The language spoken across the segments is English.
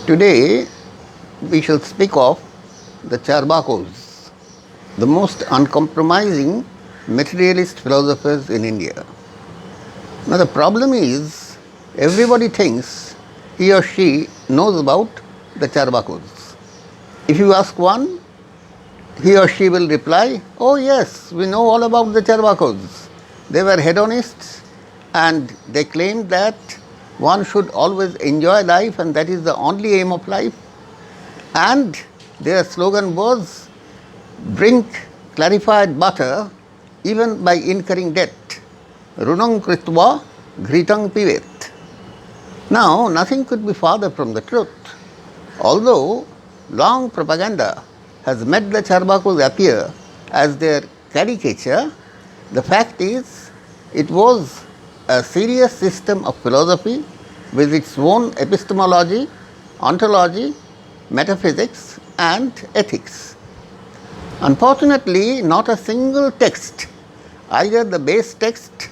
Today we shall speak of the CARVAKAS, the most uncompromising materialist philosophers in India. Now the problem is everybody thinks he or she knows about the CARVAKAS. If you ask one, he or she will reply, "Oh yes, we know all about the CARVAKAS. They were hedonists and they claimed that one should always enjoy life and that is the only aim of life. And their slogan was, drink clarified butter even by incurring debt. Runam kritva ghritang pivet." Now, nothing could be farther from the truth. Although long propaganda has made the CARVAKAS appear as their caricature, the fact is it was a serious system of philosophy with its own epistemology, ontology, metaphysics and ethics. Unfortunately, not a single text, either the base text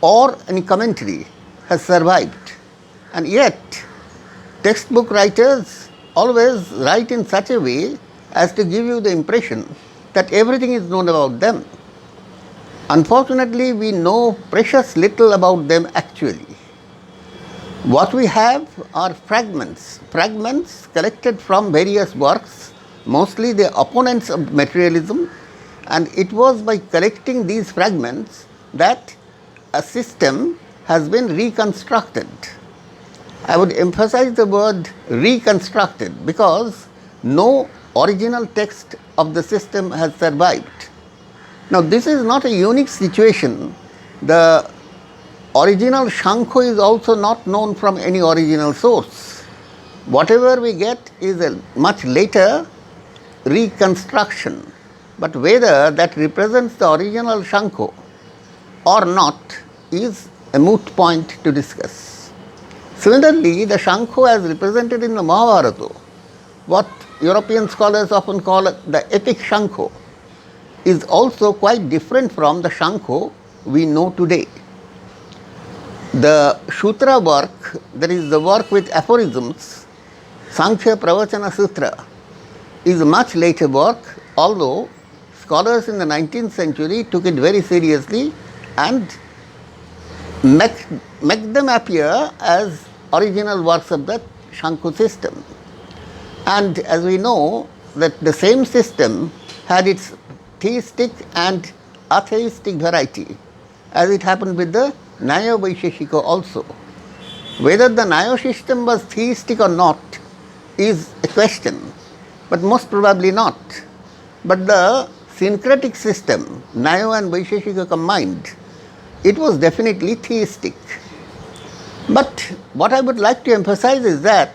or any commentary, has survived. And yet, textbook writers always write in such a way as to give you the impression that everything is known about them. Unfortunately, we know precious little about them actually. What we have are fragments collected from various works, mostly the opponents of materialism, and it was by collecting these fragments that a system has been reconstructed. I would emphasize the word reconstructed because no original text of the system has survived. Now, this is not a unique situation. The original Shankho is also not known from any original source. Whatever we get is a much later reconstruction. But whether that represents the original Shankho or not is a moot point to discuss. Similarly, the Shankho as represented in the Mahabharata, what European scholars often call the epic Shankho, is also quite different from the Shankho we know today. The Sutra work, that is the work with aphorisms, Sankhya Pravachana Sutra, is a much later work, although scholars in the 19th century took it very seriously and make them appear as original works of the Shankho system. And as we know that the same system had its theistic and atheistic variety, as it happened with the Naya Vaisheshika also. Whether the Naya system was theistic or not is a question, but most probably not. But the syncretic system, Naya and Vaisheshika combined, it was definitely theistic. But what I would like to emphasize is that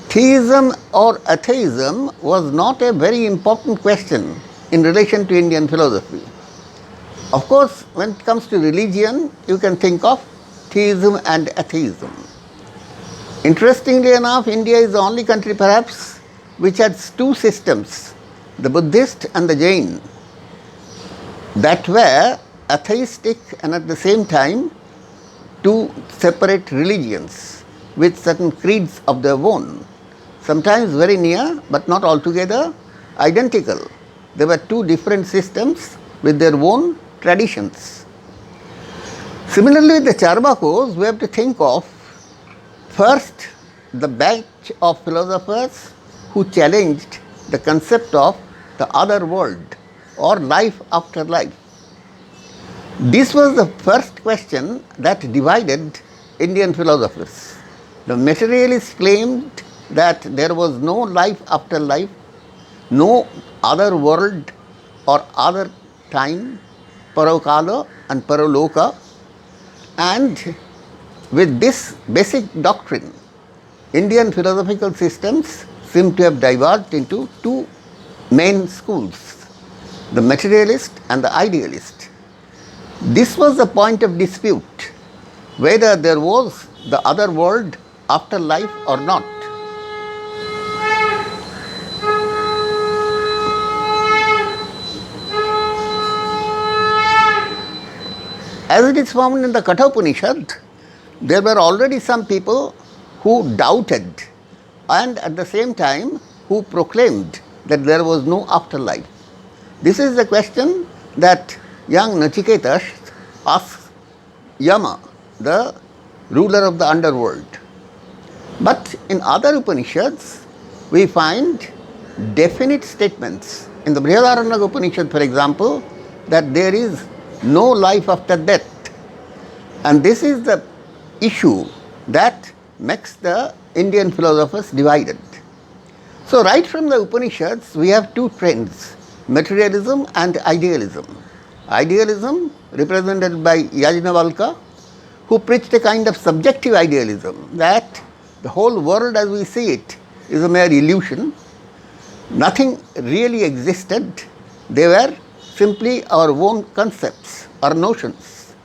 theism or atheism was not a very important question in relation to Indian philosophy. Of course, when it comes to religion, you can think of theism and atheism. Interestingly enough, India is the only country perhaps which has two systems, the Buddhist and the Jain, that were atheistic and at the same time two separate religions with certain creeds of their own, sometimes very near but not altogether identical. There were two different systems with their own traditions. Similarly, with the CARVAKAS, we have to think of first the batch of philosophers who challenged the concept of the other world or life after life. This was the first question that divided Indian philosophers. The materialists claimed that there was no life after life, no other world or other time, Parokala and Paraloka, and with this basic doctrine, Indian philosophical systems seem to have diverged into two main schools, the materialist and the idealist. This was the point of dispute, whether there was the other world after life or not. As it is found in the Katha Upanishad, there were already some people who doubted and at the same time who proclaimed that there was no afterlife. This is the question that young Nachiketas asks Yama, the ruler of the underworld. But in other Upanishads, we find definite statements. In the Brihadaranyaka Upanishad, for example, that there is no life after death. And this is the issue that makes the Indian philosophers divided. So right from the Upanishads, we have two trends, materialism and idealism. Idealism represented by Yajnavalkya, who preached a kind of subjective idealism that the whole world as we see it is a mere illusion. Nothing really existed. They were simply our own concepts or notions.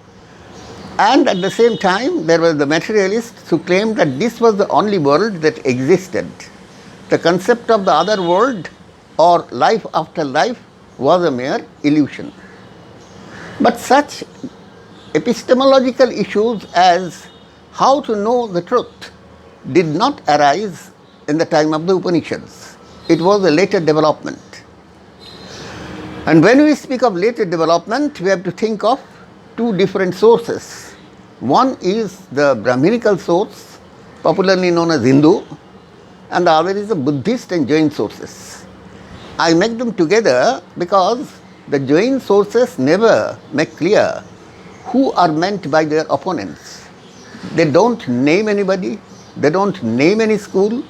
And at the same time, there were the materialists who claimed that this was the only world that existed. The concept of the other world or life after life was a mere illusion. But such epistemological issues as how to know the truth did not arise in the time of the Upanishads. It was a later development. And when we speak of later development, we have to think of two different sources. One is the Brahminical source, popularly known as Hindu, and the other is the Buddhist and Jain sources. I make them together because the Jain sources never make clear who are meant by their opponents. They don't name anybody, they don't name any school.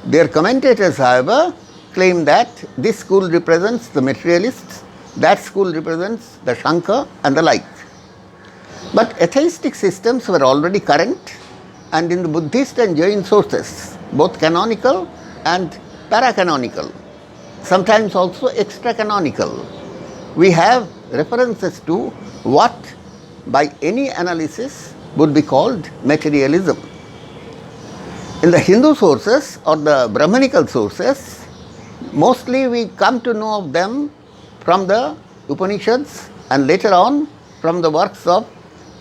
Their commentators, however, claim that this school represents the materialists, that school represents the Shankar and the like. But atheistic systems were already current, and in the Buddhist and Jain sources, both canonical and paracanonical, sometimes also extra-canonical, we have references to what by any analysis would be called materialism. In the Hindu sources or the Brahmanical sources, mostly we come to know of them from the Upanishads and later on from the works of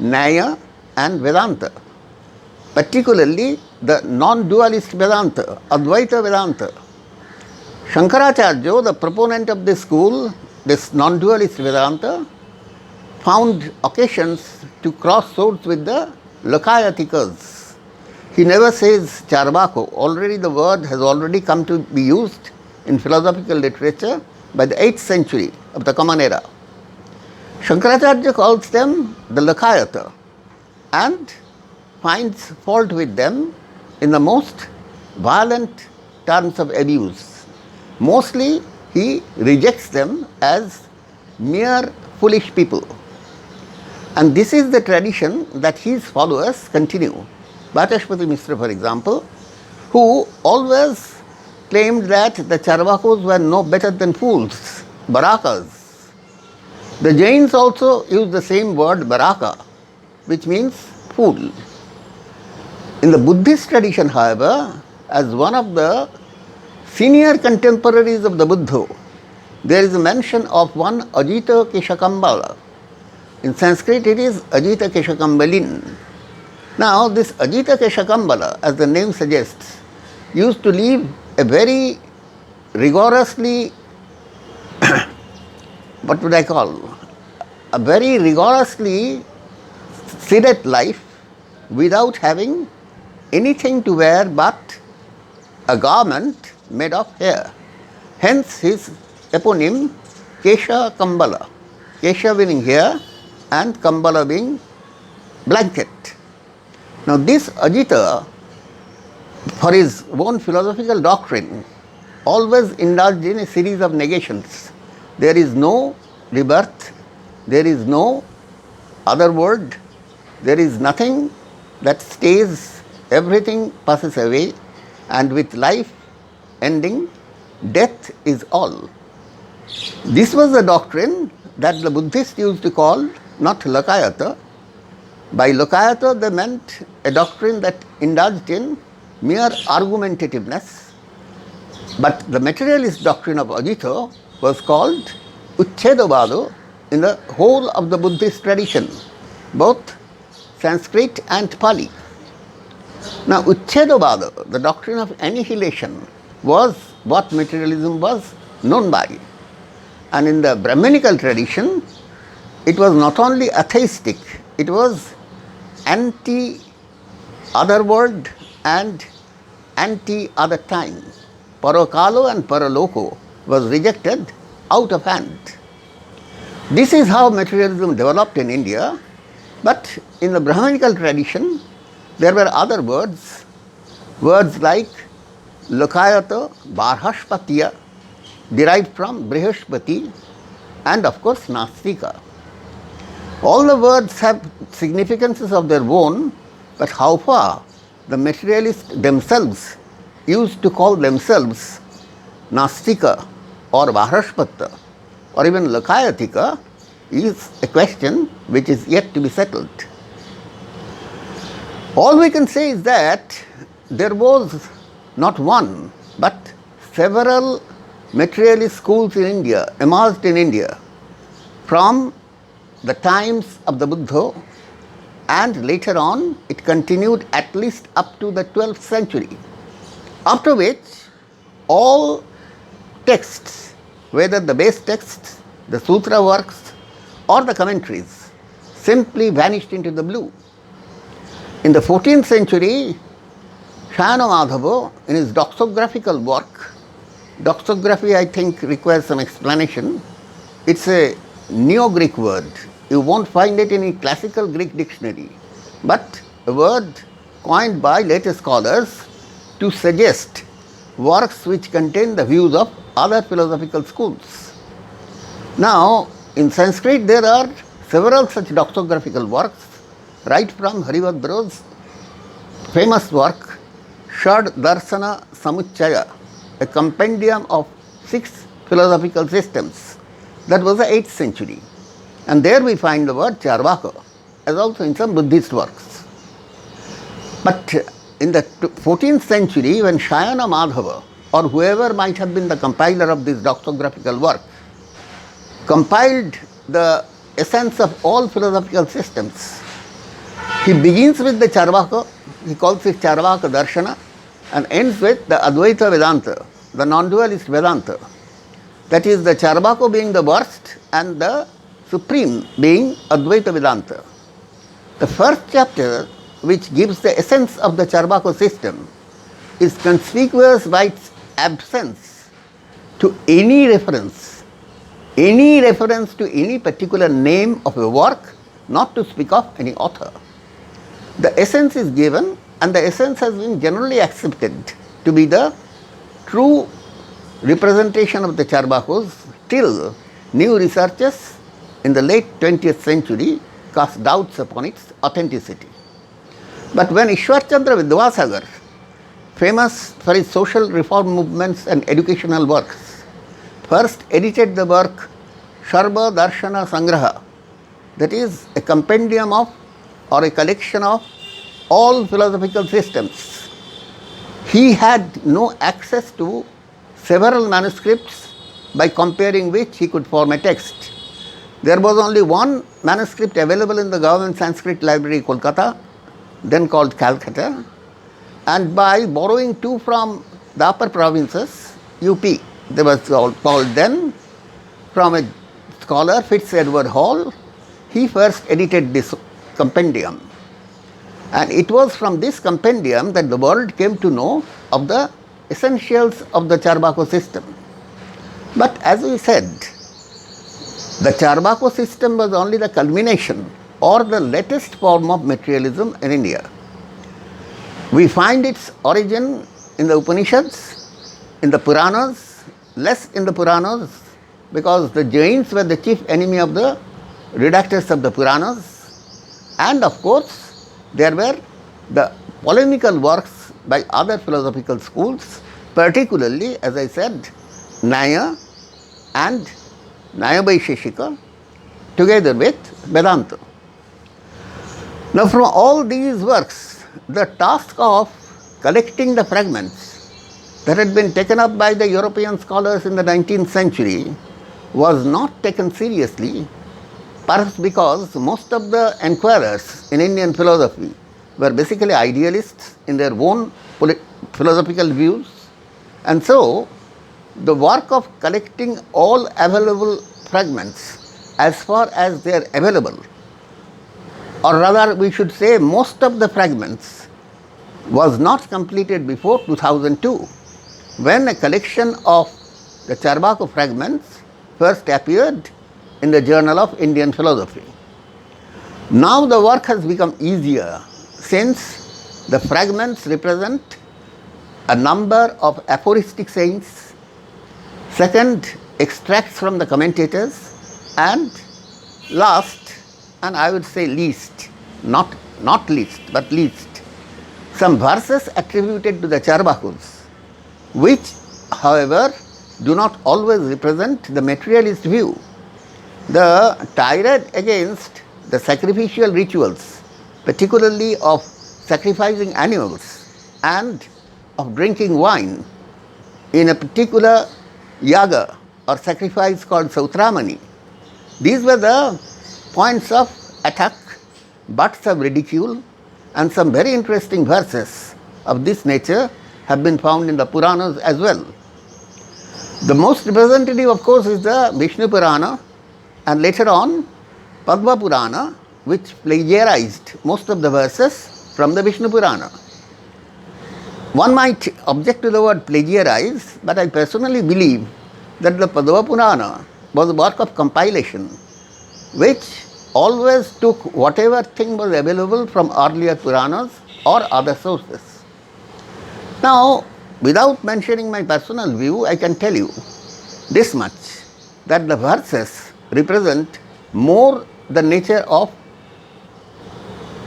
Nyaya and Vedanta, particularly the non-dualist Vedanta, Advaita Vedanta. Shankaracharya, the proponent of this school, this non-dualist Vedanta, found occasions to cross swords with the Lokayatikas. He never says Charvako. Already the word has already come to be used in philosophical literature by the 8th century of the Common Era. Shankaracharya calls them the Lokayata and finds fault with them in the most violent terms of abuse. Mostly he rejects them as mere foolish people. And this is the tradition that his followers continue. Bhattacharya Mishra, for example, who always claimed that the Charvakos were no better than fools, Barakas. The Jains also use the same word Baraka, which means fool. In the Buddhist tradition, however, as one of the senior contemporaries of the Buddha, there is a mention of one Ajita Keshakambala. In Sanskrit, it is Ajita Keshakambalin. Now, this Ajita Keshakambala, as the name suggests, used to live a very rigorously, what would I call, a very rigorously sedate life without having anything to wear but a garment made of hair. Hence his eponym Kesha Kambala. Kesha meaning hair and Kambala being blanket. Now this Ajita, for his own philosophical doctrine, always indulged in a series of negations. There is no rebirth, there is no other world, there is nothing that stays, everything passes away, and with life ending, death is all. This was the doctrine that the Buddhists used to call not Lokayata. By Lokayata they meant a doctrine that indulged in mere argumentativeness, but the materialist doctrine of Ajita was called Uchchedavada in the whole of the Buddhist tradition, both Sanskrit and Pali. Now, Uchchedavada, the doctrine of annihilation, was what materialism was known by. And in the Brahminical tradition, it was not only atheistic, it was anti-other world and anti-other time. Parakalo and Paraloko was rejected out of hand. This is how materialism developed in India, but in the Brahminical tradition, there were other words like Lokayata, Barhashpatiya, derived from Brihaspati, and of course Nastika. All the words have significances of their own, but how far the materialists themselves used to call themselves Nastika or Barhashpata or even Lokayatika is a question which is yet to be settled. All we can say is that there was not one but several materialist schools in India, emerged in India from the times of the Buddha, and later on it continued at least up to the 12th century, after which all texts, whether the base texts, the sutra works or the commentaries, simply vanished into the blue. In the 14th century, Shayana Madhava, in his doxographical work, doxography I think requires some explanation. It's a Neo-Greek word. You won't find it in a classical Greek dictionary, but a word coined by later scholars to suggest works which contain the views of other philosophical schools. Now, in Sanskrit there are several such doxographical works, right from Haribhadra's famous work, Shad Darsana Samuchchaya, a compendium of 6 philosophical systems. That was the 8th century. And there we find the word Charvaka, as also in some Buddhist works. But in the 14th century, when Shayana Madhava, or whoever might have been the compiler of this doxographical work, compiled the essence of all philosophical systems, he begins with the Charvaka, he calls it Charvaka Darshana, and ends with the Advaita Vedanta, the non-dualist Vedanta. That is, the Charvaka being the worst and the supreme being Advaita Vedanta. The first chapter, which gives the essence of the Charvaka system, is conspicuous by its absence to any reference to any particular name of a work, not to speak of any author. The essence is given, and the essence has been generally accepted to be the true representation of the Charvakas till new researches in the late 20th century cast doubts upon its authenticity. But when Ishwarchandra Vidyasagar, famous for his social reform movements and educational works, first edited the work Sarva Darshana Sangraha, that is a compendium of or a collection of all philosophical systems, he had no access to several manuscripts by comparing which he could form a text. There was only one manuscript available in the Government Sanskrit Library, Kolkata, then called Calcutta, and by borrowing 2 from the upper provinces, UP, they were called then, from a scholar, Fitz Edward Hall, he first edited this compendium. And it was from this compendium that the world came to know of the essentials of the Charvaka system. But as we said, the Charvaka system was only the culmination or the latest form of materialism in India. We find its origin in the Upanishads, in the Puranas, less in the Puranas, because the Jains were the chief enemy of the redactors of the Puranas, and of course there were the polemical works by other philosophical schools, particularly, as I said, Nyaya and Nyaya Vaisheshika, together with Vedanta. Now, from all these works, the task of collecting the fragments that had been taken up by the European scholars in the 19th century was not taken seriously, perhaps because most of the enquirers in Indian philosophy were basically idealists in their own philosophical views, and so the work of collecting all available fragments as far as they are available, or rather we should say most of the fragments, was not completed before 2002, when a collection of the CARVAKAS fragments first appeared in the Journal of Indian Philosophy. Now the work has become easier, since the fragments represent a number of aphoristic sayings, second, extracts from the commentators, and last, and I would say least, not least, but least, some verses attributed to the CARVAKAS, which, however, do not always represent the materialist view. The tirade against the sacrificial rituals, particularly of sacrificing animals and of drinking wine in a particular yaga or sacrifice called Sautramani, these were the points of attack, butts of ridicule, and some very interesting verses of this nature have been found in the Puranas as well. The most representative, of course, is the Vishnu Purana, and later on Padma Purana, which plagiarized most of the verses from the Vishnu Purana. One might object to the word plagiarize, but I personally believe that the Padma Purana was a work of compilation, which always took whatever thing was available from earlier Puranas or other sources. Now, without mentioning my personal view, I can tell you this much, that the verses represent more the nature of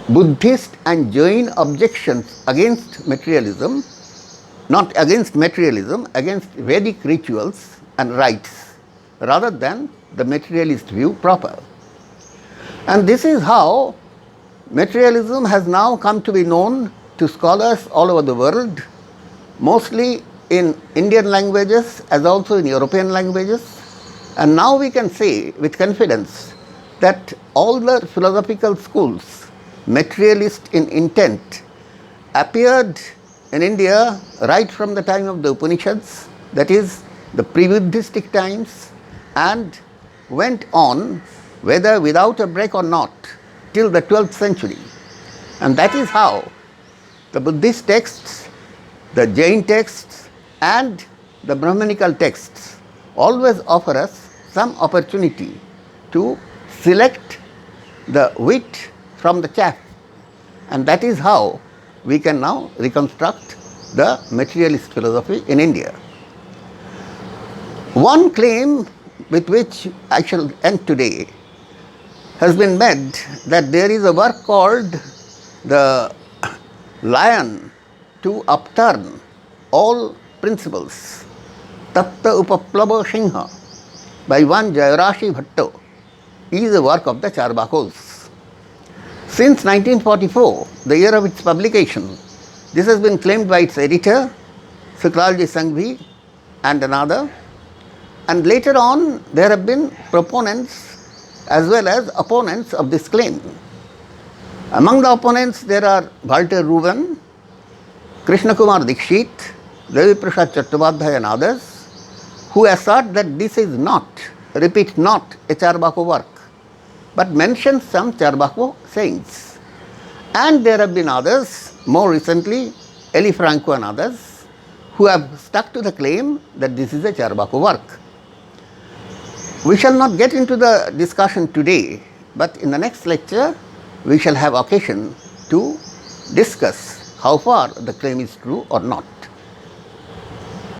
Buddhist and Jain objections against materialism, not against materialism, against Vedic rituals and rites, rather than the materialist view proper. And this is how materialism has now come to be known to scholars all over the world, mostly in Indian languages as also in European languages. And now we can say with confidence that all the philosophical schools, materialist in intent, appeared in India right from the time of the Upanishads, that is the pre-Buddhistic times, and went on, whether without a break or not, till the 12th century. And that is how the Buddhist texts, the Jain texts, and the Brahmanical texts always offer us some opportunity to select the wheat from the chaff, and that is how we can now reconstruct the materialist philosophy in India. One claim with which I shall end today has been made that there is a work called The Lion to Upturn All Principles, Tatta Upaplava Singha, by one Jayarashi Bhatto, is a work of the CARVAKAS. Since 1944, the year of its publication, this has been claimed by its editor, Suklaji Sanghvi, and another. And later on, there have been proponents as well as opponents of this claim. Among the opponents, there are Walter Ruben, Krishna Kumar Dikshit, Devi Prasad Chattopadhyay, and others, who assert that this is not, repeat, not a CARVAKAS work, but mentions some CARVAKAS sayings. And there have been others, more recently, Eli Franco and others, who have stuck to the claim that this is a CARVAKAS work. We shall not get into the discussion today, but in the next lecture, we shall have occasion to discuss how far the claim is true or not.